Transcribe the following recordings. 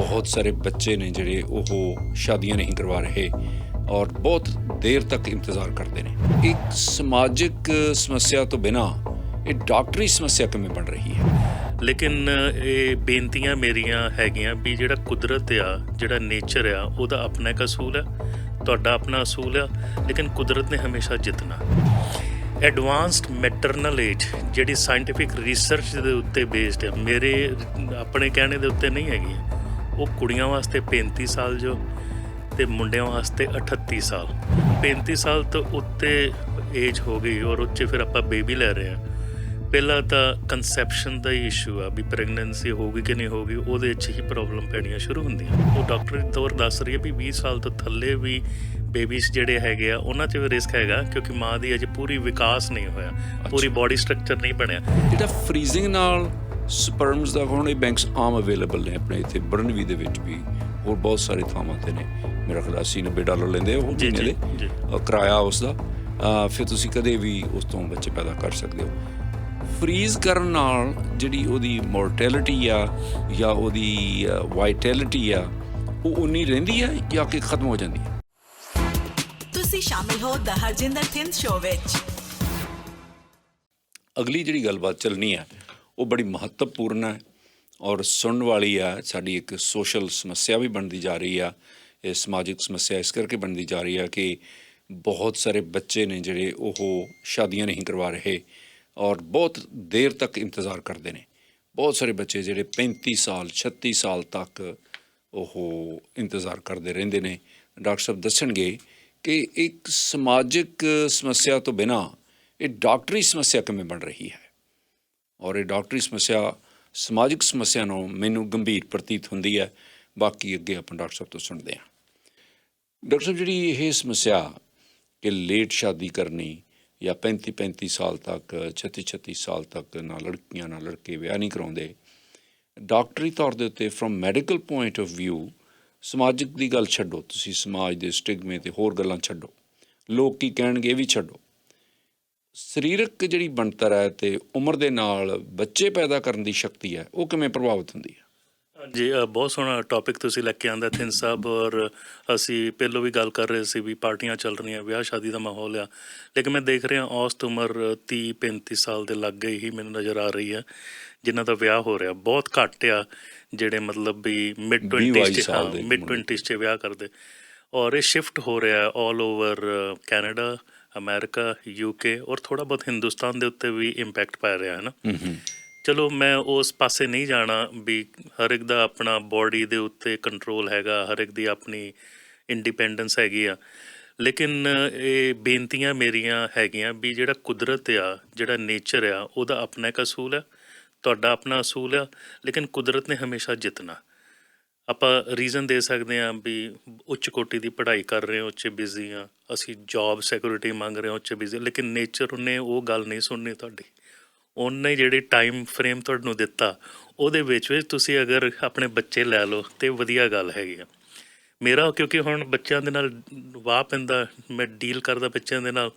बहुत सारे बच्चे ने ਜਿਹੜੇ ਉਹ ਸ਼ਾਦੀਆਂ नहीं करवा रहे और बहुत देर तक इंतज़ार करते हैं। एक समाजिक समस्या तो बिना ਇਹ ਡਾਕਟਰੀ ਸਮੱਸਿਆ ਕਿਵੇਂ ਬਣ ਰਹੀ ਹੈ? ਲੇਕਿਨ ਇਹ ਬੇਨਤੀਆਂ ਮੇਰੀਆਂ ਹੈਗੀਆਂ ਵੀ ਜਿਹੜਾ ਕੁਦਰਤ ਆ, ਜਿਹੜਾ ਨੇਚਰ ਆ, ਉਹਦਾ ਆਪਣਾ ਇੱਕ ਅਸੂਲ ਆ, ਤੁਹਾਡਾ ਆਪਣਾ ਅਸੂਲ ਆ, ਲੇਕਿਨ ਕੁਦਰਤ ਨੇ ਹਮੇਸ਼ਾ ਜਿੱਤਣਾ। ਐਡਵਾਂਸਡ ਮੈਟਰਨਲ ਏਜ ਜਿਹੜੀ ਸਾਇੰਟੀਫਿਕ ਰਿਸਰਚ ਦੇ ਉੱਤੇ ਬੇਸਡ ਆ, ਮੇਰੇ ਆਪਣੇ ਕਹਿਣੇ ਦੇ ਉੱਤੇ ਨਹੀਂ ਹੈਗੀ। ਉਹ ਕੁੜੀਆਂ ਵਾਸਤੇ 35 ਸਾਲ ਜੋ ਅਤੇ ਮੁੰਡਿਆਂ ਵਾਸਤੇ 38 ਸਾਲ। 35 ਸਾਲ ਤੋਂ ਉੱਤੇ ਏਜ ਹੋ ਗਈ ਔਰ ਉਹ 'ਚ ਫਿਰ ਆਪਾਂ ਬੇਬੀ ਲੈ ਰਹੇ ਹਾਂ। ਪਹਿਲਾਂ ਤਾਂ ਕੰਸੈਪਸ਼ਨ ਦਾ ਹੀ ਇਸ਼ੂ ਆ ਵੀ ਪ੍ਰੈਗਨੈਂਸੀ ਹੋਊਗੀ ਕਿ ਨਹੀਂ ਹੋਊਗੀ, ਉਹਦੇ 'ਚ ਹੀ ਪ੍ਰੋਬਲਮ ਪੈਣੀਆਂ ਸ਼ੁਰੂ ਹੁੰਦੀਆਂ। ਉਹ ਡਾਕਟਰੀ ਤੌਰ ਦੱਸ ਰਹੀ ਹੈ ਵੀ 20 ਸਾਲ ਤੋਂ ਥੱਲੇ ਵੀ ਬੇਬੀਜ਼ ਜਿਹੜੇ ਹੈਗੇ ਆ ਉਹਨਾਂ 'ਚ ਵੀ ਰਿਸਕ ਹੈਗਾ, ਕਿਉਂਕਿ ਮਾਂ ਦੀ ਅਜੇ ਪੂਰੀ ਵਿਕਾਸ ਨਹੀਂ ਹੋਇਆ, ਪੂਰੀ ਬੋਡੀ ਸਟਰਕਚਰ ਨਹੀਂ ਬਣਿਆ। ਜਿਹੜਾ ਫਰੀਜ਼ਿੰਗ ਨਾਲ ਸਪਰਮਸ ਦਾ ਹੁਣ ਇਹ ਬੈਂਕਸ ਆਮ ਅਵੇਲੇਬਲ ਨੇ ਆਪਣੇ ਇੱਥੇ ਬਰਨਵੀ ਦੇ ਵਿੱਚ ਵੀ, ਹੋਰ ਬਹੁਤ ਸਾਰੇ ਥਾਵਾਂ 'ਤੇ ਨੇ। ਮੇਰਾ ਖਿਆਲ $80-90 ਲੈਂਦੇ ਉਹ ਮਹੀਨੇ ਦੇ ਕਿਰਾਇਆ ਉਸ ਦਾ। ਫਿਰ ਤੁਸੀਂ ਕਦੇ ਵੀ ਉਸ ਤੋਂ ਬੱਚੇ ਪੈਦਾ ਕਰ ਸਕਦੇ ਹੋ। ਫਰੀਜ਼ ਕਰਨ ਨਾਲ ਜਿਹੜੀ ਉਹਦੀ ਮੋਰਟੈਲਿਟੀ ਆ ਜਾਂ ਉਹਦੀ ਵਾਈਟੈਲਿਟੀ ਆ ਉਹ ਉਨੀ ਰਹਿੰਦੀ ਆ ਜਾਂ ਕਿ ਖਤਮ ਹੋ ਜਾਂਦੀ ਹੈ? ਤੁਸੀਂ ਸ਼ਾਮਿਲ ਹੋ ਦ ਹਰਜਿੰਦਰ ਥਿੰਦ ਸ਼ੋਅ ਵਿੱਚ। ਅਗਲੀ ਜਿਹੜੀ ਗੱਲਬਾਤ ਚੱਲਣੀ ਹੈ ਉਹ ਬੜੀ ਮਹੱਤਵਪੂਰਨ ਹੈ ਔਰ ਸੁਣਨ ਵਾਲੀ ਆ। ਸਾਡੀ ਇੱਕ ਸੋਸ਼ਲ ਸਮੱਸਿਆ ਵੀ ਬਣਦੀ ਜਾ ਰਹੀ ਆ। ਇਹ ਸਮਾਜਿਕ ਸਮੱਸਿਆ ਇਸ ਕਰਕੇ ਬਣਦੀ ਜਾ ਰਹੀ ਆ ਕਿ ਬਹੁਤ ਸਾਰੇ ਬੱਚੇ ਨੇ ਜਿਹੜੇ ਉਹ ਸ਼ਾਦੀਆਂ ਨਹੀਂ ਕਰਵਾ ਰਹੇ ਔਰ ਬਹੁਤ ਦੇਰ ਤੱਕ ਇੰਤਜ਼ਾਰ ਕਰਦੇ ਨੇ। ਬਹੁਤ ਸਾਰੇ ਬੱਚੇ ਜਿਹੜੇ 35 ਸਾਲ 36 ਸਾਲ ਤੱਕ ਉਹ ਇੰਤਜ਼ਾਰ ਕਰਦੇ ਰਹਿੰਦੇ ਨੇ। ਡਾਕਟਰ ਸਾਹਿਬ ਦੱਸਣਗੇ ਕਿ ਇੱਕ ਸਮਾਜਿਕ ਸਮੱਸਿਆ ਤੋਂ ਬਿਨਾ ਇਹ ਡਾਕਟਰੀ ਸਮੱਸਿਆ ਕਿਵੇਂ ਬਣ ਰਹੀ ਹੈ ਔਰ ਇਹ ਡਾਕਟਰੀ ਸਮੱਸਿਆ ਸਮਾਜਿਕ ਸਮੱਸਿਆ ਨੂੰ ਮੈਨੂੰ ਗੰਭੀਰ ਪ੍ਰਤੀਤ ਹੁੰਦੀ ਹੈ। ਬਾਕੀ ਅੱਗੇ ਆਪਾਂ ਡਾਕਟਰ ਸਾਹਿਬ ਤੋਂ ਸੁਣਦੇ ਹਾਂ। ਡਾਕਟਰ ਸਾਹਿਬ, ਜਿਹੜੀ ਇਹ ਸਮੱਸਿਆ ਕਿ ਲੇਟ ਸ਼ਾਦੀ ਕਰਨੀ ਜਾਂ 35 ਸਾਲ ਤੱਕ 36 ਸਾਲ ਤੱਕ ਨਾ ਲੜਕੀਆਂ ਨਾ ਲੜਕੇ ਵਿਆਹ ਨਹੀਂ ਕਰਾਉਂਦੇ, ਡਾਕਟਰੀ ਤੌਰ ਦੇ ਉੱਤੇ from medical point of view, ਸਮਾਜਿਕ ਦੀ ਗੱਲ ਛੱਡੋ, ਤੁਸੀਂ ਸਮਾਜ ਦੇ ਸਟਿਗਮੇ ਅਤੇ ਹੋਰ ਗੱਲਾਂ ਛੱਡੋ, ਲੋਕ ਕੀ ਕਹਿਣਗੇ ਇਹ ਵੀ ਛੱਡੋ, ਸਰੀਰਕ ਜਿਹੜੀ ਬਣਤਰ ਹੈ ਅਤੇ ਉਮਰ ਦੇ ਨਾਲ ਬੱਚੇ ਪੈਦਾ ਕਰਨ ਦੀ ਸ਼ਕਤੀ ਹੈ ਉਹ ਕਿਵੇਂ ਪ੍ਰਭਾਵਿਤ ਹੁੰਦੀ ਹੈ? ਜੀ, ਬਹੁਤ ਸੋਹਣਾ ਟੌਪਿਕ ਤੁਸੀਂ ਲੈ ਕੇ ਆਉਂਦਾ ਥਿੰਦ ਸਾਹਿਬ। ਔਰ ਅਸੀਂ ਪਹਿਲੋਂ ਵੀ ਗੱਲ ਕਰ ਰਹੇ ਸੀ ਵੀ ਪਾਰਟੀਆਂ ਚੱਲ ਰਹੀਆਂ, ਵਿਆਹ ਸ਼ਾਦੀ ਦਾ ਮਾਹੌਲ ਆ, ਲੇਕਿਨ ਮੈਂ ਦੇਖ ਰਿਹਾ ਔਸਤ ਉਮਰ 30-35 ਸਾਲ ਦੇ ਲਾਗੇ ਹੀ ਮੈਨੂੰ ਨਜ਼ਰ ਆ ਰਹੀ ਹੈ ਜਿਨ੍ਹਾਂ ਦਾ ਵਿਆਹ ਹੋ ਰਿਹਾ। ਬਹੁਤ ਘੱਟ ਆ ਜਿਹੜੇ ਮਤਲਬ ਵੀ ਮਿਡ 20s 'ਚ ਵਿਆਹ ਕਰਦੇ। ਔਰ ਇਹ ਸ਼ਿਫਟ ਹੋ ਰਿਹਾ all over Canada, America, UK ਔਰ ਥੋੜ੍ਹਾ ਬਹੁਤ ਹਿੰਦੁਸਤਾਨ ਦੇ ਉੱਤੇ ਵੀ ਇੰਪੈਕਟ ਪੈ ਰਿਹਾ ਹੈ ਨਾ। ਚਲੋ ਮੈਂ ਉਸ ਪਾਸੇ ਨਹੀਂ ਜਾਣਾ ਵੀ ਹਰ ਇੱਕ ਦਾ ਆਪਣਾ ਬੋਡੀ ਦੇ ਉੱਤੇ ਕੰਟਰੋਲ ਹੈਗਾ, ਹਰ ਇੱਕ ਦੀ ਆਪਣੀ ਇੰਡੀਪੈਂਡੈਂਸ ਹੈਗੀ ਆ, ਲੇਕਿਨ ਇਹ ਬੇਨਤੀਆਂ ਮੇਰੀਆਂ ਹੈਗੀਆਂ ਵੀ ਜਿਹੜਾ ਕੁਦਰਤ ਆ, ਜਿਹੜਾ ਨੇਚਰ ਆ, ਉਹਦਾ ਆਪਣਾ ਇੱਕ ਅਸੂਲ ਆ, ਤੁਹਾਡਾ ਆਪਣਾ ਅਸੂਲ ਆ, ਲੇਕਿਨ ਕੁਦਰਤ ਨੇ ਹਮੇਸ਼ਾ ਜਿੱਤਣਾ। ਆਪਾਂ ਰੀਜ਼ਨ ਦੇ ਸਕਦੇ ਹਾਂ ਵੀ ਉੱਚ ਕੋਟੀ ਦੀ ਪੜ੍ਹਾਈ ਕਰ ਰਹੇ ਹਾਂ, ਉੱਚ ਬਿਜ਼ੀ ਹਾਂ, ਅਸੀਂ ਜੋਬ ਸਿਕਿਉਰਿਟੀ ਮੰਗ ਰਹੇ ਹਾਂ, ਉੱਚ ਬਿਜ਼ੀ, ਲੇਕਿਨ ਨੇਚਰ ਉਹਨੇ ਉਹ ਗੱਲ ਨਹੀਂ ਸੁਣਨੀ ਤੁਹਾਡੀ। ਉਹਨੇ ਜਿਹੜੀ ਟਾਈਮ ਫਰੇਮ ਤੁਹਾਨੂੰ ਦਿੱਤਾ ਉਹਦੇ ਵਿੱਚ ਤੁਸੀਂ ਅਗਰ ਆਪਣੇ ਬੱਚੇ ਲੈ ਲਓ ਤਾਂ ਵਧੀਆ ਗੱਲ ਹੈਗੀ ਆ। ਮੇਰਾ ਕਿਉਂਕਿ ਹੁਣ ਬੱਚਿਆਂ ਦੇ ਨਾਲ ਵਾਹ ਪੈਂਦਾ, ਮੈਂ ਡੀਲ ਕਰਦਾ ਬੱਚਿਆਂ ਦੇ ਨਾਲ।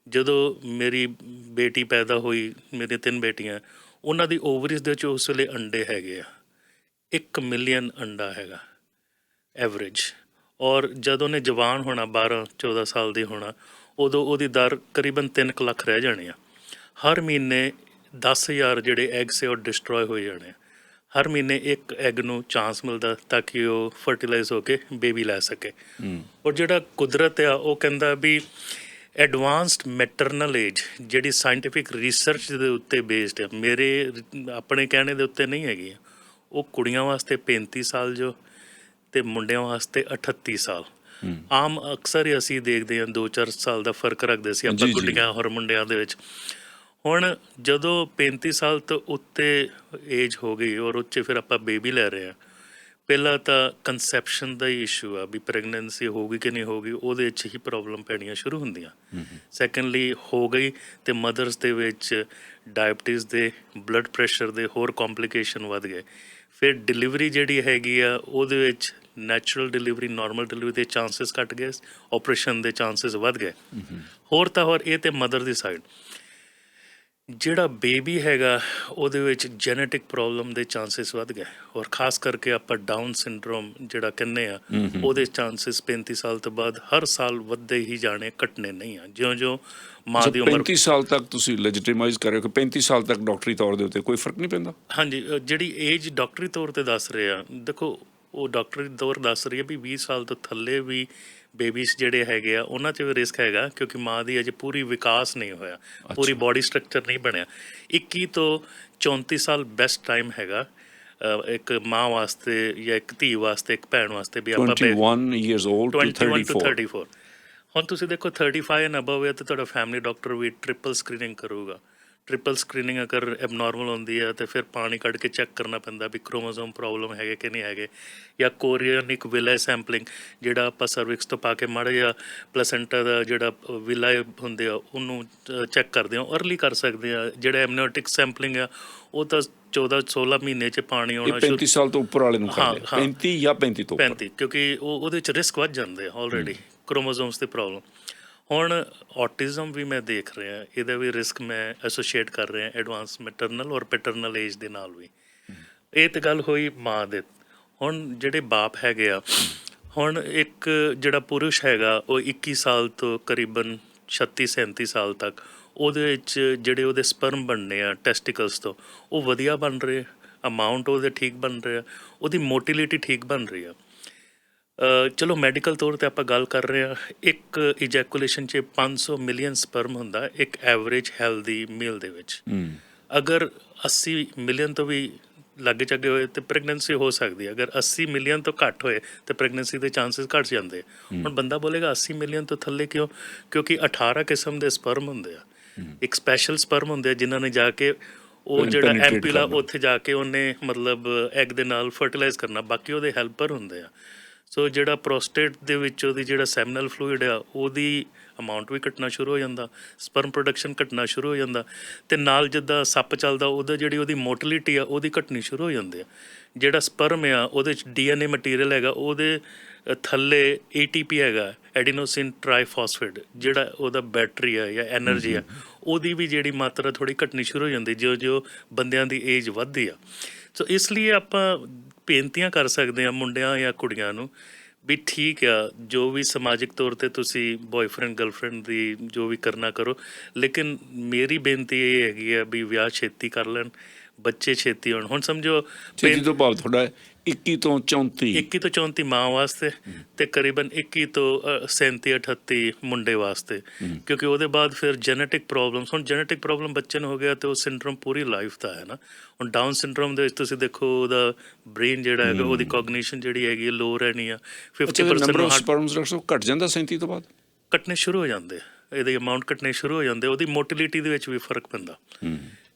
ਜਦੋਂ ਮੇਰੀ ਬੇਟੀ ਪੈਦਾ ਹੋਈ, ਮੇਰੀਆਂ 3 ਬੇਟੀਆਂ, ਉਹਨਾਂ ਦੀ ਓਵਰੀਜ਼ ਦੇ ਵਿੱਚ ਉਸ ਵੇਲੇ ਅੰਡੇ ਹੈਗੇ ਆ 1 ਮਿਲੀਅਨ ਅੰਡਾ ਹੈਗਾ ਐਵਰੇਜ। ਔਰ ਜਦੋਂ ਉਹਨੇ ਜਵਾਨ ਹੋਣਾ 12-14 ਸਾਲ ਦੀ ਹੋਣਾ, ਉਦੋਂ ਉਹਦੀ ਦਰ ਕਰੀਬਨ 3 ਲੱਖ ਰਹਿ ਜਾਣੇ ਆ। ਹਰ ਮਹੀਨੇ 10,000 ਜਿਹੜੇ ਐਗਸ ਹੈ ਉਹ ਡਿਸਟਰੋਏ ਹੋ ਜਾਣੇ ਆ। ਹਰ ਮਹੀਨੇ ਇੱਕ ਐਗ ਨੂੰ ਚਾਂਸ ਮਿਲਦਾ ਤਾਂ ਕਿ ਉਹ ਫਰਟੀਲਾਈਜ਼ ਹੋ ਕੇ ਬੇਬੀ ਲੈ ਸਕੇ। ਔਰ ਜਿਹੜਾ ਕੁਦਰਤ ਆ ਉਹ ਕਹਿੰਦਾ ਵੀ ਐਡਵਾਂਸਡ ਮੈਟਰਨਲ ਏਜ ਜਿਹੜੀ ਸਾਇੰਟੀਫਿਕ ਰਿਸਰਚ ਦੇ ਉੱਤੇ ਬੇਸਡ ਆ, ਮੇਰੇ ਆਪਣੇ ਕਹਿਣੇ ਦੇ ਉੱਤੇ ਨਹੀਂ ਹੈਗੀ। ਉਹ ਕੁੜੀਆਂ ਵਾਸਤੇ 35 ਸਾਲ ਜੋ ਅਤੇ ਮੁੰਡਿਆਂ ਵਾਸਤੇ 38 ਸਾਲ। ਆਮ ਅਕਸਰ ਹੀ ਅਸੀਂ ਦੇਖਦੇ ਹਾਂ 2-4 ਸਾਲ ਦਾ ਫਰਕ ਰੱਖਦੇ ਸੀ ਆਪਾਂ ਕੁੜੀਆਂ ਔਰ ਮੁੰਡਿਆਂ ਦੇ ਵਿੱਚ। ਹੁਣ ਜਦੋਂ 35 ਸਾਲ ਤੋਂ ਉੱਤੇ ਏਜ ਹੋ ਗਈ ਔਰ ਉਹ 'ਚ ਫਿਰ ਆਪਾਂ ਬੇਬੀ ਲੈ ਰਹੇ ਹਾਂ, ਪਹਿਲਾਂ ਤਾਂ ਕੰਸੈਪਸ਼ਨ ਦਾ ਹੀ ਇਸ਼ੂ ਆ ਵੀ ਪ੍ਰੈਗਨੈਂਸੀ ਹੋਊਗੀ ਕਿ ਨਹੀਂ ਹੋਊਗੀ, ਉਹਦੇ 'ਚ ਹੀ ਪ੍ਰੋਬਲਮ ਪੈਣੀਆਂ ਸ਼ੁਰੂ ਹੁੰਦੀਆਂ। ਸੈਕੰਡਲੀ ਹੋ ਗਈ ਅਤੇ ਮਦਰਸ ਦੇ ਵਿੱਚ ਡਾਇਬਟੀਜ਼ ਦੇ, ਬਲੱਡ ਪ੍ਰੈਸ਼ਰ ਦੇ ਹੋਰ ਕੰਪਲੀਕੇਸ਼ਨ ਵੱਧ ਗਏ। ਫਿਰ ਡਿਲੀਵਰੀ ਜਿਹੜੀ ਹੈਗੀ ਆ ਉਹਦੇ ਵਿੱਚ ਨੈਚੁਰਲ ਡਿਲੀਵਰੀ, ਨਾਰਮਲ ਡਿਲੀਵਰੀ ਦੇ ਚਾਂਸਿਸ ਘੱਟ ਗਏ, ਆਪਰੇਸ਼ਨ ਦੇ ਚਾਂਸਿਸ ਵੱਧ ਗਏ। ਹੋਰ ਤਾਂ ਹੋਰ ਇਹ ਤਾਂ ਮਦਰ ਦੀ ਸਾਈਡ। ਜਿਹੜਾ ਬੇਬੀ ਹੈਗਾ ਉਹਦੇ ਵਿੱਚ ਜੈਨੇਟਿਕ ਪ੍ਰੋਬਲਮ ਦੇ ਚਾਂਸਸ ਵੱਧ ਗਏ ਔਰ ਖਾਸ ਕਰਕੇ ਆਪਾਂ ਡਾਊਨ ਸਿੰਡਰੋਮ ਜਿਹੜਾ ਕਹਿੰਦੇ ਆ ਉਹਦੇ ਚਾਂਸਸ 35 ਸਾਲ ਤੋਂ ਬਾਅਦ ਹਰ ਸਾਲ ਵੱਧਦੇ ਹੀ ਜਾਣੇ, ਘਟਨੇ ਨਹੀਂ ਆ। ਜਿਉਂ-ਜਿਉਂ ਮਾਂ ਦੀ ਉਮਰ 35 ਸਾਲ ਤੱਕ ਤੁਸੀਂ ਲੈਜੀਟਿਮਾਈਜ਼ ਕਰ ਰਹੇ ਹੋ ਕਿ 35 ਸਾਲ ਤੱਕ ਡਾਕਟਰੀ ਤੌਰ ਦੇ ਉੱਤੇ ਕੋਈ ਫਰਕ ਨਹੀਂ ਪੈਂਦਾ? ਹਾਂਜੀ, ਜਿਹੜੀ ਏਜ ਡਾਕਟਰੀ ਤੌਰ ਤੇ ਦੱਸ ਰਹੇ ਆ, ਦੇਖੋ ਉਹ ਡਾਕਟਰੀ ਤੌਰ ਦੱਸ ਰਹੀ ਹੈ ਵੀ 20 ਸਾਲ ਤੋਂ ਥੱਲੇ ਵੀ ਬੇਬੀਜ਼ ਜਿਹੜੇ ਹੈਗੇ ਆ ਉਹਨਾਂ 'ਚ ਵੀ ਰਿਸਕ ਹੈਗਾ, ਕਿਉਂਕਿ ਮਾਂ ਦੀ ਅਜੇ ਪੂਰੀ ਵਿਕਾਸ ਨਹੀਂ ਹੋਇਆ, ਪੂਰੀ ਬੋਡੀ ਸਟਰਕਚਰ ਨਹੀਂ ਬਣਿਆ। 21 ਤੋਂ 34 ਸਾਲ ਬੈਸਟ ਟਾਈਮ ਹੈਗਾ ਇੱਕ ਮਾਂ ਵਾਸਤੇ ਜਾਂ ਇੱਕ ਧੀ ਵਾਸਤੇ, ਇੱਕ ਭੈਣ ਵਾਸਤੇ ਵੀ ਆਪਾਂ 21 years old to 21 to 34 34। ਹੁਣ ਤੁਸੀਂ ਦੇਖੋ 35 ਐਂਡ ਅਬਵ ਹੈ ਤਾਂ ਤੁਹਾਡਾ ਫੈਮਿਲੀ ਡਾਕਟਰ ਵੀ ਟ੍ਰਿਪਲ ਸਕਰੀਨਿੰਗ ਕਰੂਗਾ। ਟ੍ਰਿਪਲ ਸਕਰੀਨਿੰਗ ਅਗਰ ਐਬਨੋਰਮਲ ਹੁੰਦੀ ਹੈ ਤਾਂ ਫਿਰ ਪਾਣੀ ਕੱਢ ਕੇ ਚੈੱਕ ਕਰਨਾ ਪੈਂਦਾ ਵੀ ਕ੍ਰੋਮੋਸੋਮ ਪ੍ਰੋਬਲਮ ਹੈਗੇ ਕਿ ਨਹੀਂ ਹੈਗੇ, ਜਾਂ ਕੋਰੀਅਨਿਕ ਵਿਲਾਏ ਸੈਂਪਲਿੰਗ ਜਿਹੜਾ ਆਪਾਂ ਸਰਵਿਕਸ ਤੋਂ ਪਾ ਕੇ ਮਾੜਾ ਜਿਹਾ ਪਲੇਸੈਂਟਾ ਦਾ ਜਿਹੜਾ ਵਿਲਾਏ ਹੁੰਦੇ ਆ ਉਹਨੂੰ ਚੈੱਕ ਕਰਦੇ ਹਾਂ, ਅਰਲੀ ਕਰ ਸਕਦੇ ਆ। ਜਿਹੜਾ ਐਮਨਿਓਟਿਕ ਸੈਂਪਲਿੰਗ ਆ ਉਹ ਤਾਂ 14-16 ਮਹੀਨੇ 'ਚ ਪਾਣੀ ਆਉਣਾ 35 ਸਾਲ ਤੋਂ ਉੱਪਰ ਵਾਲੇ ਨੂੰ ਕਰਦੇ ਹਾਂ 35 ਜਾਂ 35 ਤੋਂ ਉੱਪਰ 35, ਕਿਉਂਕਿ ਉਹਦੇ 'ਚ ਰਿਸਕ ਵੱਧ ਜਾਂਦੇ ਆ ਆਲਰੇਡੀ ਕ੍ਰੋਮੋਸੋਮਸ ਦੀ ਪ੍ਰੋਬਲਮ। ਹੁਣ ਔਟਿਜ਼ਮ ਵੀ ਮੈਂ ਦੇਖ ਰਿਹਾ, ਇਹਦਾ ਵੀ ਰਿਸਕ ਮੈਂ ਐਸੋਸੀਏਟ ਕਰ ਰਿਹਾ ਐਡਵਾਂਸ ਮੈਟਰਨਲ ਔਰ ਪੈਟਰਨਲ ਏਜ ਦੇ ਨਾਲ ਵੀ। ਇਹ ਤਾਂ ਗੱਲ ਹੋਈ ਮਾਂ ਦੇ। ਹੁਣ ਜਿਹੜੇ ਬਾਪ ਹੈਗੇ ਆ, ਹੁਣ ਇੱਕ ਜਿਹੜਾ ਪੁਰਸ਼ ਹੈਗਾ ਉਹ 21 ਸਾਲ ਤੋਂ ਕਰੀਬਨ 36-37 ਸਾਲ ਤੱਕ ਉਹਦੇ ਵਿੱਚ ਜਿਹੜੇ ਉਹਦੇ ਸਪਰਮ ਬਣਨੇ ਆ ਟੈਸਟੀਕਲਸ ਤੋਂ ਉਹ ਵਧੀਆ ਬਣ ਰਹੇ, ਅਮਾਊਂਟ ਉਹਦੇ ਠੀਕ ਬਣ ਰਿਹਾ, ਉਹਦੀ ਮੋਟਿਲਿਟੀ ਠੀਕ ਬਣ ਰਹੀ ਆ। ਚਲੋ ਮੈਡੀਕਲ ਤੌਰ 'ਤੇ ਆਪਾਂ ਗੱਲ ਕਰ ਰਹੇ ਹਾਂ, ਇੱਕ ਇਜੈਕੂਲੇਸ਼ਨ 'ਚ 500 ਮਿਲੀਅਨ ਸਪਰਮ ਹੁੰਦਾ ਇੱਕ ਐਵਰੇਜ ਹੈਲਦੀ ਮੇਲ ਦੇ ਵਿੱਚ। ਅਗਰ 80 ਮਿਲੀਅਨ ਤੋਂ ਵੀ ਲਾਗੇ ਚਾਗੇ ਹੋਏ ਤੇ ਪ੍ਰੈਗਨੈਂਸੀ ਹੋ ਸਕਦੀ ਹੈ। ਅਗਰ 80 ਮਿਲੀਅਨ ਤੋਂ ਘੱਟ ਹੋਏ ਤੇ ਪ੍ਰੈਗਨੈਂਸੀ ਦੇ ਚਾਂਸਸ ਘੱਟ ਜਾਂਦੇ। ਹੁਣ ਬੰਦਾ ਬੋਲੇਗਾ 80 ਮਿਲੀਅਨ ਤੋਂ ਥੱਲੇ ਕਿਉਂ? ਕਿਉਂਕਿ 18 ਕਿਸਮ ਦੇ ਸਪਰਮ ਹੁੰਦੇ ਆ, ਇੱਕ ਸਪੈਸ਼ਲ ਸਪਰਮ ਹੁੰਦੇ ਆ ਜਿਨ੍ਹਾਂ ਨੇ ਜਾ ਕੇ ਉਹ ਜਿਹੜਾ ਐਮਪੀਲਾ ਉੱਥੇ ਜਾ ਕੇ ਉਹਨੇ ਮਤਲਬ ਐਗ ਦੇ ਨਾਲ ਫਰਟੀਲਾਈਜ਼ ਕਰਨਾ, ਬਾਕੀ ਉਹਦੇ ਹੈਲਪਰ ਹੁੰਦੇ ਆ। ਸੋ ਜਿਹੜਾ ਪ੍ਰੋਸਟੇਟ ਦੇ ਵਿੱਚ ਉਹਦੀ ਜਿਹੜਾ ਸੈਮਨਲ ਫਲੂਇਡ ਆ ਉਹਦੀ ਅਮਾਊਂਟ ਵੀ ਘਟਣਾ ਸ਼ੁਰੂ ਹੋ ਜਾਂਦਾ, ਸਪਰਮ ਪ੍ਰੋਡਕਸ਼ਨ ਘਟਣਾ ਸ਼ੁਰੂ ਹੋ ਜਾਂਦਾ, ਅਤੇ ਨਾਲ ਜਿੱਦਾਂ ਸੱਪ ਚੱਲਦਾ ਉਹਦਾ ਜਿਹੜੀ ਉਹਦੀ ਮੋਟਿਲਿਟੀ ਆ ਉਹਦੀ ਘਟਣੀ ਸ਼ੁਰੂ ਹੋ ਜਾਂਦੀ ਆ। ਜਿਹੜਾ ਸਪਰਮ ਆ ਉਹਦੇ 'ਚ DNA ਮਟੀਰੀਅਲ ਹੈਗਾ, ਉਹਦੇ ਥੱਲੇ ATP ਹੈਗਾ, ਐਡੀਨੋਸਿਨ ਟ੍ਰਾਈਫਾਸਫੇਟ, ਜਿਹੜਾ ਉਹਦਾ ਬੈਟਰੀ ਆ ਜਾਂ ਐਨਰਜੀ ਆ ਉਹਦੀ ਵੀ ਜਿਹੜੀ ਮਾਤਰਾ ਥੋੜ੍ਹੀ ਘਟਣੀ ਸ਼ੁਰੂ ਹੋ ਜਾਂਦੀ ਜੋ ਬੰਦਿਆਂ ਦੀ ਏਜ ਵੱਧਦੀ ਆ। ਸੋ ਇਸ ਲਈ ਆਪਾਂ ਬੇਨਤੀਆਂ ਕਰ ਸਕਦੇ ਹਾਂ ਮੁੰਡਿਆਂ ਜਾਂ ਕੁੜੀਆਂ ਨੂੰ ਵੀ ਠੀਕ ਆ, ਜੋ ਵੀ ਸਮਾਜਿਕ ਤੌਰ 'ਤੇ ਤੁਸੀਂ ਬੋਆਏਫਰੈਂਡ ਗਰਲਫਰੈਂਡ ਦੀ ਜੋ ਵੀ ਕਰਨਾ ਕਰੋ, ਲੇਕਿਨ ਮੇਰੀ ਬੇਨਤੀ ਇਹ ਹੈਗੀ ਆ ਵੀ ਵਿਆਹ ਛੇਤੀ ਕਰ ਲੈਣ, ਬੱਚੇ ਛੇਤੀ ਹੋਣ। ਹੁਣ ਸਮਝੋ ਛੇਤੀ ਤੋਂ ਭਾਵ ਤੁਹਾਡਾ 21 ਤੋਂ 34 21 ਤੋਂ 34 ਮਾਂ ਵਾਸਤੇ ਅਤੇ ਕਰੀਬਨ 21 ਤੋਂ 37-38 ਮੁੰਡੇ ਵਾਸਤੇ, ਕਿਉਂਕਿ ਉਹਦੇ ਬਾਅਦ ਫਿਰ ਜੈਨੇਟਿਕ ਪ੍ਰੋਬਲਮਸ। ਹੁਣ ਜੈਨੇਟਿਕ ਪ੍ਰੋਬਲਮ ਬੱਚੇ ਨੂੰ ਹੋ ਗਿਆ ਅਤੇ ਉਹ ਸਿੰਡਰੋਮ ਪੂਰੀ ਲਾਈਫ ਦਾ ਹੈ ਨਾ। ਹੁਣ ਡਾਊਨ ਸਿੰਡਰੋਮ ਦੇ ਵਿੱਚ ਤੁਸੀਂ ਦੇਖੋ ਉਹਦਾ ਬ੍ਰੇਨ ਜਿਹੜਾ ਹੈਗਾ, ਉਹਦੀ ਕੋਗਨੀਸ਼ਨ ਜਿਹੜੀ ਹੈਗੀ ਲੋਅ ਰਹਿਣੀ ਆ। 50% ਸਪਰਮਸ ਘਟ ਜਾਂਦਾ 37 ਤੋਂ ਬਾਅਦ, ਘਟਣੇ ਸ਼ੁਰੂ ਹੋ ਜਾਂਦੇ, ਇਹਦੇ ਅਮਾਊਂਟ ਘਟਣੇ ਸ਼ੁਰੂ ਹੋ ਜਾਂਦੇ, ਉਹਦੀ ਮੋਟਿਲਿਟੀ ਦੇ ਵਿੱਚ ਵੀ ਫਰਕ ਪੈਂਦਾ।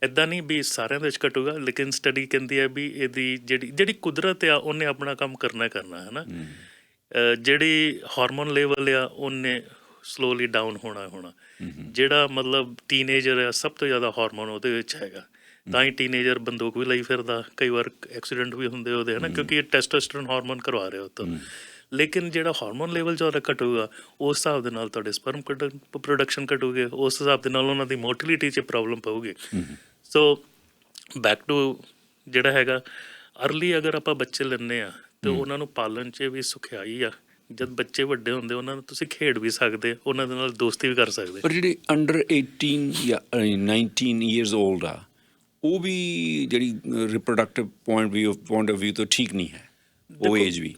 ਇੱਦਾਂ ਨਹੀਂ ਵੀ ਸਾਰਿਆਂ ਦੇ ਵਿੱਚ ਘਟੂਗਾ, ਲੇਕਿਨ ਸਟੱਡੀ ਕਹਿੰਦੀ ਹੈ ਵੀ ਇਹਦੀ ਜਿਹੜੀ ਕੁਦਰਤ ਆ ਉਹਨੇ ਆਪਣਾ ਕੰਮ ਕਰਨਾ ਹੈ ਨਾ। ਜਿਹੜੀ ਹਾਰਮੋਨ ਲੈਵਲ ਆ ਉਹਨੇ ਸਲੋਲੀ ਡਾਊਨ ਹੋਣਾ। ਜਿਹੜਾ ਮਤਲਬ ਟੀਨੇਜਰ ਆ ਸਭ ਤੋਂ ਜ਼ਿਆਦਾ ਹਾਰਮੋਨ ਉਹਦੇ ਵਿੱਚ ਹੈਗਾ, ਤਾਂ ਹੀ ਟੀਨੇਜਰ ਬੰਦੂਕ ਵੀ ਲਈ ਫਿਰਦਾ, ਕਈ ਵਾਰ ਐਕਸੀਡੈਂਟ ਵੀ ਹੁੰਦੇ ਉਹਦੇ ਹੈ ਨਾ, ਕਿਉਂਕਿ ਇਹ ਟੈਸਟੋਸਟੇਰੋਨ ਹਾਰਮੋਨ ਕਰਵਾ ਰਹੇ ਹੋ ਤਾਂ। ਲੇਕਿਨ ਜਿਹੜਾ ਹਾਰਮੋਨ ਲੈਵਲ ਜ਼ਿਆਦਾ ਘਟੂਗਾ ਉਸ ਹਿਸਾਬ ਦੇ ਨਾਲ ਤੁਹਾਡੇ ਸਪਰਮ ਪ੍ਰੋਡਕਸ਼ਨ ਘਟੂਗੇ, ਉਸ ਹਿਸਾਬ ਦੇ ਨਾਲ ਉਹਨਾਂ ਦੀ ਮੋਟਿਲਿਟੀ 'ਚ ਪ੍ਰੋਬਲਮ ਪਊਗੀ। ਸੋ ਬੈਕ ਟੂ ਜਿਹੜਾ ਹੈਗਾ ਅਰਲੀ ਅਗਰ ਆਪਾਂ ਬੱਚੇ ਲੈਂਦੇ ਹਾਂ ਤਾਂ ਉਹਨਾਂ ਨੂੰ ਪਾਲਣ 'ਚ ਵੀ ਸੁਖਿਆਈ ਆ। ਜਦ ਬੱਚੇ ਵੱਡੇ ਹੁੰਦੇ ਉਹਨਾਂ ਨੂੰ ਤੁਸੀਂ ਖੇਡ ਵੀ ਸਕਦੇ, ਉਹਨਾਂ ਦੇ ਨਾਲ ਦੋਸਤੀ ਵੀ ਕਰ ਸਕਦੇ। ਪਰ ਜਿਹੜੇ ਅੰਡਰ 18 ਜਾਂ 19 years old ਆ, ਉਹ ਵੀ ਜਿਹੜੀ ਰਿਪਰੋਡਕਟਿਵ ਪੁਆਇੰਟ ਆਫ ਵਿਊ ਤੋਂ ਠੀਕ ਨਹੀਂ ਹੈ ਉਹ ਏਜ ਵੀ।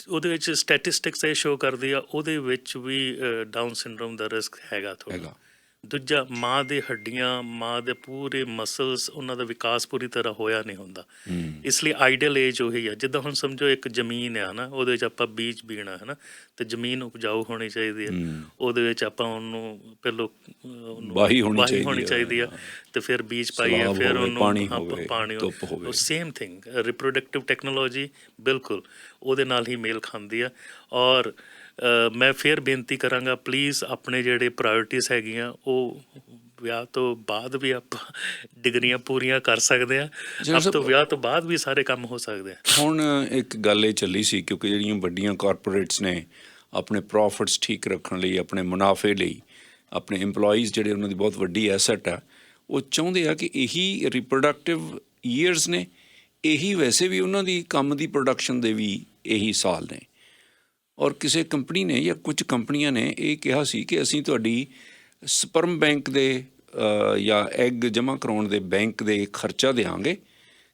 ਉਹਦੇ ਵਿੱਚ ਸਟੈਟਿਸਟਿਕਸ ਇਹ ਸ਼ੋ ਕਰਦੀ ਆ, ਉਹਦੇ ਵਿੱਚ ਵੀ ਡਾਊਨ ਸਿੰਡਰੋਮ ਦਾ ਰਿਸਕ ਹੈਗਾ ਥੋੜ੍ਹਾ। ਦੂਜਾ ਮਾਂ ਦੇ ਹੱਡੀਆਂ, ਮਾਂ ਦੇ ਪੂਰੇ ਮਸਲਸ, ਉਹਨਾਂ ਦਾ ਵਿਕਾਸ ਪੂਰੀ ਤਰ੍ਹਾਂ ਹੋਇਆ ਨਹੀਂ ਹੁੰਦਾ। ਇਸ ਲਈ ਆਈਡੀਅਲ ਏਜ ਉਹੀ ਆ। ਜਿੱਦਾਂ ਹੁਣ ਸਮਝੋ ਇੱਕ ਜ਼ਮੀਨ ਆ ਨਾ, ਉਹਦੇ ਵਿੱਚ ਆਪਾਂ ਬੀਜ ਬੀਣਾ ਹੈ ਨਾ, ਅਤੇ ਜ਼ਮੀਨ ਉਪਜਾਊ ਹੋਣੀ ਚਾਹੀਦੀ ਹੈ। ਉਹਦੇ ਵਿੱਚ ਆਪਾਂ ਉਹਨੂੰ ਪਹਿਲੋਂ ਵਾਹੀ ਹੋਣੀ ਚਾਹੀਦੀ ਆ, ਅਤੇ ਫਿਰ ਬੀਜ ਪਾਈਏ, ਫਿਰ ਉਹਨੂੰ ਪਾਣੀ ਹੋਵੇ। ਸੇਮ ਥਿੰਗ ਰਿਪਰੋਡਕਟਿਵ ਟੈਕਨੋਲੋਜੀ ਬਿਲਕੁਲ ਉਹਦੇ ਨਾਲ ਹੀ ਮੇਲ ਖਾਂਦੀ ਆ। ਔਰ ਮੈਂ ਫਿਰ ਬੇਨਤੀ ਕਰਾਂਗਾ ਪਲੀਜ਼ ਆਪਣੇ ਜਿਹੜੇ ਪ੍ਰਾਇਓਰਟੀਜ਼ ਹੈਗੀਆਂ ਉਹ ਵਿਆਹ ਤੋਂ ਬਾਅਦ ਵੀ ਆਪਾਂ ਡਿਗਰੀਆਂ ਪੂਰੀਆਂ ਕਰ ਸਕਦੇ ਹਾਂ, ਅਬ ਤੋਂ ਵਿਆਹ ਤੋਂ ਬਾਅਦ ਵੀ ਸਾਰੇ ਕੰਮ ਹੋ ਸਕਦੇ ਆ। ਹੁਣ ਇੱਕ ਗੱਲ ਇਹ ਚੱਲੀ ਸੀ, ਕਿਉਂਕਿ ਜਿਹੜੀਆਂ ਵੱਡੀਆਂ ਕਾਰਪੋਰੇਟਸ ਨੇ ਆਪਣੇ ਪ੍ਰੋਫਿਟਸ ਠੀਕ ਰੱਖਣ ਲਈ, ਆਪਣੇ ਮੁਨਾਫੇ ਲਈ, ਆਪਣੇ EMPLOYEES ਜਿਹੜੇ ਉਹਨਾਂ ਦੀ ਬਹੁਤ ਵੱਡੀ ਐਸੈਟ ਆ, ਉਹ ਚਾਹੁੰਦੇ ਆ ਕਿ ਇਹੀ ਰਿਪਰੋਡਕਟਿਵ ਈਅਰਸ ਨੇ, ਇਹੀ ਵੈਸੇ ਵੀ ਉਹਨਾਂ ਦੀ ਕੰਮ ਦੀ ਪ੍ਰੋਡਕਸ਼ਨ ਦੇ ਵੀ ਇਹੀ ਸਾਲ ਨੇ। ਔਰ ਕਿਸੇ ਕੰਪਨੀ ਨੇ ਜਾਂ ਕੁਝ ਕੰਪਨੀਆਂ ਨੇ ਇਹ ਕਿਹਾ ਸੀ ਕਿ ਅਸੀਂ ਤੁਹਾਡੀ ਸਪਰਮ ਬੈਂਕ ਦੇ ਜਾਂ ਐਗ ਜਮ੍ਹਾਂ ਕਰਾਉਣ ਦੇ ਬੈਂਕ ਦੇ ਖਰਚਾ ਦੇਵਾਂਗੇ,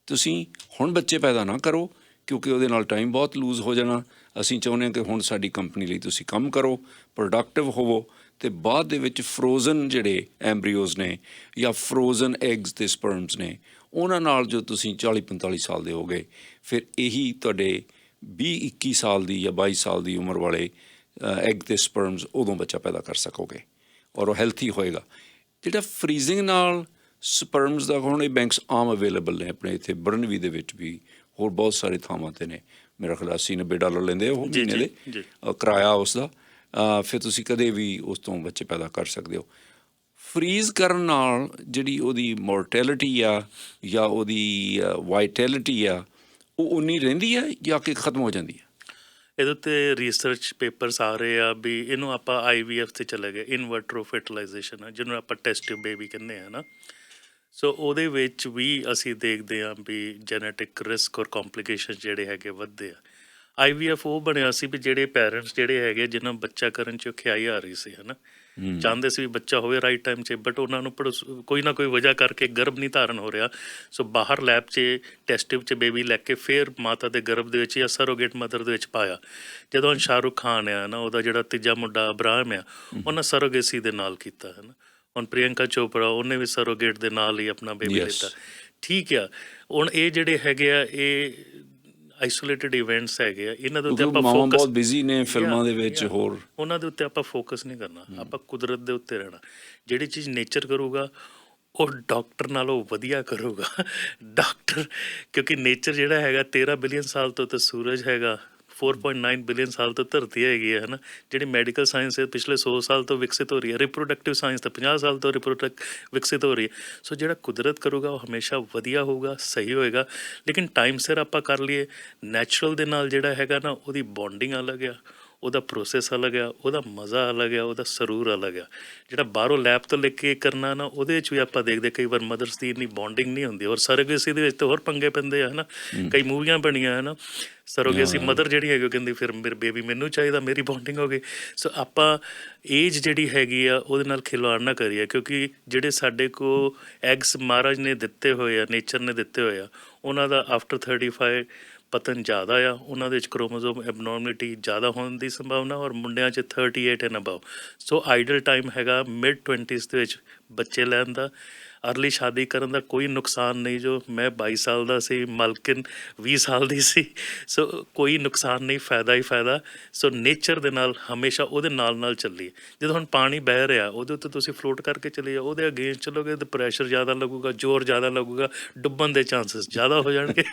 ਤੁਸੀਂ ਹੁਣ ਬੱਚੇ ਪੈਦਾ ਨਾ ਕਰੋ ਕਿਉਂਕਿ ਉਹਦੇ ਨਾਲ ਟਾਈਮ ਬਹੁਤ ਲੂਜ਼ ਹੋ ਜਾਣਾ। ਅਸੀਂ ਚਾਹੁੰਦੇ ਹਾਂ ਕਿ ਹੁਣ ਸਾਡੀ ਕੰਪਨੀ ਲਈ ਤੁਸੀਂ ਕੰਮ ਕਰੋ, ਪ੍ਰੋਡਕਟਿਵ ਹੋਵੋ, ਅਤੇ ਬਾਅਦ ਦੇ ਵਿੱਚ ਫਰੋਜ਼ਨ ਜਿਹੜੇ ਐਮਬਰੀਓਜ਼ ਨੇ ਜਾਂ ਫਰੋਜ਼ਨ ਐਗਸ ਅਤੇ ਸਪਰਮਸ ਨੇ ਉਹਨਾਂ ਨਾਲ ਜੋ ਤੁਸੀਂ 40-45 ਸਾਲ ਦੇ ਹੋ ਗਏ, ਫਿਰ ਇਹੀ ਤੁਹਾਡੇ 20-21 ਸਾਲ ਦੀ ਜਾਂ 22 ਸਾਲ ਦੀ ਉਮਰ ਵਾਲੇ ਐਗ ਅਤੇ ਸਪਰਮਸ ਉਦੋਂ ਬੱਚਾ ਪੈਦਾ ਕਰ ਸਕੋਗੇ ਔਰ ਉਹ ਹੈਲਥੀ ਹੋਏਗਾ। ਜਿਹੜਾ ਫਰੀਜ਼ਿੰਗ ਨਾਲ ਸਪਰਮਸ ਦਾ, ਹੁਣ ਇਹ ਬੈਂਕਸ ਆਮ ਅਵੇਲੇਬਲ ਨੇ ਆਪਣੇ ਇੱਥੇ ਬਰਨਵੀ ਦੇ ਵਿੱਚ ਵੀ, ਹੋਰ ਬਹੁਤ ਸਾਰੇ ਥਾਵਾਂ 'ਤੇ ਨੇ। ਮੇਰਾ ਖਿਆਲ $80-90 ਲੈਂਦੇ ਉਹ ਮਹੀਨੇ ਦੇ ਕਿਰਾਇਆ ਉਸ ਦਾ। ਫਿਰ ਤੁਸੀਂ ਕਦੇ ਵੀ ਉਸ ਤੋਂ ਬੱਚੇ ਪੈਦਾ ਕਰ ਸਕਦੇ ਹੋ। ਫਰੀਜ਼ ਕਰਨ ਨਾਲ ਜਿਹੜੀ ਉਹਦੀ ਮੋਰਟੈਲਿਟੀ ਆ ਜਾਂ ਉਹਦੀ ਵਾਈਟੈਲਿਟੀ ਆ ਉਹ ਉਨੀ ਰਹਿੰਦੀ ਆ ਜਾਂ ਕਿ ਖਤਮ ਹੋ ਜਾਂਦੀ ਆ? ਇਹਦੇ ਉੱਤੇ ਰਿਸਰਚ ਪੇਪਰਸ ਆ ਰਹੇ ਆ ਵੀ ਇਹਨੂੰ ਆਪਾਂ IVF 'ਤੇ ਚਲੇ ਗਏ, ਇਨਵਰਟਰੋ ਫਰਟੀਲਾਈਜੇਸ਼ਨ, ਜਿਹਨੂੰ ਆਪਾਂ ਟੈਸਟ ਟਿਊਬ ਬੇਬੀ ਕਹਿੰਦੇ ਹਾਂ ਨਾ। ਸੋ ਉਹਦੇ ਵਿੱਚ ਵੀ ਅਸੀਂ ਦੇਖਦੇ ਹਾਂ ਵੀ ਜੈਨੇਟਿਕ ਰਿਸਕ ਔਰ ਕੰਪਲੀਕੇਸ਼ਨ ਜਿਹੜੇ ਹੈਗੇ ਵੱਧਦੇ ਆ। IVF ਉਹ ਬਣਿਆ ਸੀ ਵੀ ਜਿਹੜੇ ਪੈਰੈਂਟਸ ਜਿਹੜੇ ਹੈਗੇ ਜਿਹਨਾਂ ਬੱਚਾ ਕਰਨ 'ਚ ਔਖਿਆਈ ਆ ਰਹੀ ਸੀ, ਹੈ ਨਾ, ਚਾਹੁੰਦੇ ਸੀ ਵੀ ਬੱਚਾ ਹੋਵੇ ਰਾਈਟ ਟਾਈਮ 'ਚ, ਬਟ ਉਹਨਾਂ ਨੂੰ ਕੋਈ ਨਾ ਕੋਈ ਵਜ੍ਹਾ ਕਰਕੇ ਗਰਭ ਨਹੀਂ ਧਾਰਨ ਹੋ ਰਿਹਾ। ਸੋ ਬਾਹਰ ਲੈਬ 'ਚ ਟੈਸਟ ਟਿਊਬ 'ਚ ਬੇਬੀ ਲੈ ਕੇ ਫਿਰ ਮਾਤਾ ਦੇ ਗਰਭ ਦੇ ਵਿੱਚ ਜਾਂ ਸਰੋਗੇਟ ਮਦਰ ਦੇ ਵਿੱਚ ਪਾਇਆ। ਜਦੋਂ ਸ਼ਾਹਰੁਖ ਖਾਨ ਆ ਨਾ, ਉਹਦਾ ਜਿਹੜਾ ਤੀਜਾ ਮੁੰਡਾ ਅਬਰਾਹਮ ਆ, ਉਹਨਾਂ ਸਰੋਗੇਸੀ ਦੇ ਨਾਲ ਕੀਤਾ, ਹੈ ਨਾ। ਹੁਣ ਪ੍ਰਿਯੰਕਾ ਚੋਪੜਾ ਉਹਨੇ ਵੀ ਸਰੋਗੇਟ ਦੇ ਨਾਲ ਹੀ ਆਪਣਾ ਬੇਬੀ ਲਿੱਤਾ। ਠੀਕ ਆ, ਹੁਣ ਇਹ ਜਿਹੜੇ ਹੈਗੇ ਆ ਇਹ ਆਈਸੋਲੇਟਿਡ ਇਵੈਂਟਸ ਹੈਗੇ ਆ, ਇਹਨਾਂ ਦੇ ਉੱਤੇ ਆਪਾਂ ਫੋਕਸ, ਬਹੁਤ ਬਿਜ਼ੀ ਨੇ ਫਿਲਮਾਂ ਦੇ ਵਿੱਚ, ਹੋਰ ਉਹਨਾਂ ਦੇ ਉੱਤੇ ਆਪਾਂ ਫੋਕਸ ਨਹੀਂ ਕਰਨਾ। ਆਪਾਂ ਕੁਦਰਤ ਦੇ ਉੱਤੇ ਰਹਿਣਾ। ਜਿਹੜੀ ਚੀਜ਼ ਨੇਚਰ ਕਰੂਗਾ ਉਹ ਡਾਕਟਰ ਨਾਲੋਂ ਵਧੀਆ ਕਰੂਗਾ। ਡਾਕਟਰ, ਕਿਉਂਕਿ ਨੇਚਰ ਜਿਹੜਾ ਹੈਗਾ 13 ਬਿਲੀਅਨ ਸਾਲ ਤੋਂ ਤਾਂ ਸੂਰਜ ਹੈਗਾ, 4.9 ਬਿਲੀਅਨ ਸਾਲ ਤੋਂ ਧਰਤੀ ਹੈਗੀ ਹੈ ਨਾ। ਜਿਹੜੀ ਮੈਡੀਕਲ ਸਾਇੰਸ ਹੈ ਪਿਛਲੇ 100 ਸਾਲ ਤੋਂ ਵਿਕਸਿਤ ਹੋ ਰਹੀ ਹੈ, ਰਿਪਰੋਡਕਟਿਵ ਸਾਇੰਸ ਤਾਂ 50 ਸਾਲ ਤੋਂ ਵਿਕਸਿਤ ਹੋ ਰਹੀ ਹੈ। ਸੋ ਜਿਹੜਾ ਕੁਦਰਤ ਕਰੂਗਾ ਉਹ ਹਮੇਸ਼ਾ ਵਧੀਆ ਹੋਊਗਾ, ਸਹੀ ਹੋਏਗਾ। ਲੇਕਿਨ ਟਾਈਮ ਸਿਰ ਆਪਾਂ ਕਰ ਲਈਏ, ਨੈਚੁਰਲ ਦੇ ਨਾਲ ਜਿਹੜਾ ਹੈਗਾ ਨਾ ਉਹਦੀ ਬੌਂਡਿੰਗ ਅਲੱਗ ਆ, ਉਹਦਾ ਪ੍ਰੋਸੈਸ ਅਲੱਗ ਆ, ਉਹਦਾ ਮਜ਼ਾ ਅਲੱਗ ਆ, ਉਹਦਾ ਸਰੂਰ ਅਲੱਗ ਆ। ਜਿਹੜਾ ਬਾਹਰੋਂ ਲੈਬ ਤੋਂ ਲੈ ਕੇ ਕਰਨਾ ਨਾ, ਉਹਦੇ ਵਿੱਚ ਵੀ ਆਪਾਂ ਦੇਖਦੇ ਕਈ ਵਾਰ ਮਦਰਸ ਦੀ ਇੰਨੀ ਬੌਂਡਿੰਗ ਨਹੀਂ ਹੁੰਦੀ। ਔਰ ਸਰੋਗੇਸੀ ਦੇ ਵਿੱਚ ਤਾਂ ਹੋਰ ਪੰਗੇ ਪੈਂਦੇ ਆ, ਹੈ ਨਾ। ਕਈ ਮੂਵੀਆਂ ਬਣੀਆਂ ਹੈ ਨਾ, ਸਰੋਗੇਸੀ ਮਦਰ ਜਿਹੜੀ ਹੈਗੀ ਉਹ ਕਹਿੰਦੀ ਫਿਰ ਮੇਰੇ ਬੇਬੀ ਮੈਨੂੰ ਚਾਹੀਦਾ, ਮੇਰੀ ਬੌਂਡਿੰਗ ਹੋ ਗਈ। ਸੋ ਆਪਾਂ ਏਜ ਜਿਹੜੀ ਹੈਗੀ ਆ ਉਹਦੇ ਨਾਲ ਖਿਲਵਾੜ ਨਾ ਕਰੀਏ, ਕਿਉਂਕਿ ਜਿਹੜੇ ਸਾਡੇ ਕੋਲ ਐਗਸ ਮਹਾਰਾਜ ਨੇ ਦਿੱਤੇ ਹੋਏ ਆ, ਨੇਚਰ ਨੇ ਦਿੱਤੇ ਹੋਏ ਆ, ਉਹਨਾਂ ਦਾ ਆਫਟਰ 35 ਪਤਨ ਜ਼ਿਆਦਾ ਆ। ਉਹਨਾਂ ਦੇ ਵਿੱਚ ਕ੍ਰੋਮੋਜ਼ੋਮ ਐਬਨੋਰਮਲਿਟੀ ਜ਼ਿਆਦਾ ਹੋਣ ਦੀ ਸੰਭਾਵਨਾ, ਔਰ ਮੁੰਡਿਆਂ 'ਚ 38 and above. So Idol time ਹੈਗਾ ਮਿਡ 20s ਦੇ ਵਿੱਚ ਬੱਚੇ ਲੈਣ ਦਾ। ਅਰਲੀ ਸ਼ਾਦੀ ਕਰਨ ਦਾ ਕੋਈ ਨੁਕਸਾਨ ਨਹੀਂ। ਜੋ ਮੈਂ 22 ਸਾਲ ਦਾ ਸੀ, ਮਲਕਿਨ 20 ਸਾਲ ਦੀ ਸੀ, ਸੋ ਕੋਈ ਨੁਕਸਾਨ ਨਹੀਂ, ਫਾਇਦਾ ਹੀ ਫਾਇਦਾ। ਸੋ ਨੇਚਰ ਦੇ ਨਾਲ ਹਮੇਸ਼ਾ ਉਹਦੇ ਨਾਲ ਨਾਲ ਚੱਲੀਏ। ਜਦੋਂ ਹੁਣ ਪਾਣੀ ਬਹਿ ਰਿਹਾ ਉਹਦੇ ਉੱਤੇ ਤੁਸੀਂ ਫਲੋਟ ਕਰਕੇ ਚਲੇ ਜਾਓ, ਉਹਦੇ ਅਗੇਂਸਟ ਚਲੋਗੇ ਤਾਂ ਪ੍ਰੈਸ਼ਰ ਜ਼ਿਆਦਾ ਲੱਗੂਗਾ, ਜ਼ੋਰ ਜ਼ਿਆਦਾ ਲੱਗੂਗਾ, ਡੁੱਬਣ ਦੇ ਚਾਂਸਸ ਜ਼ਿਆਦਾ ਹੋ ਜਾਣਗੇ।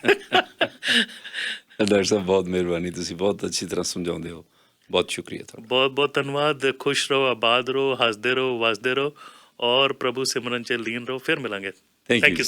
ਡਾਕਟਰ ਸਾਹਿਬ ਬਹੁਤ ਮਿਹਰਬਾਨੀ, ਤੁਸੀਂ ਬਹੁਤ ਅੱਛੀ ਤਰ੍ਹਾਂ ਸਮਝਾਉਂਦੇ ਹੋ। ਬਹੁਤ ਸ਼ੁਕਰੀਆ ਤੁਹਾਡਾ। ਬਹੁਤ ਬਹੁਤ ਧੰਨਵਾਦ। ਖੁਸ਼ ਰਹੋ, ਆਬਾਦ ਰਹੋ, ਹੱਸਦੇ ਰਹੋ, ਵਸਦੇ ਰਹੋ, ਔਰ ਪ੍ਰਭੂ ਸਿਮਰਨ 'ਚ ਲੀਨ ਰਹੋ। ਫਿਰ ਮਿਲਾਂਗੇ। Thank you.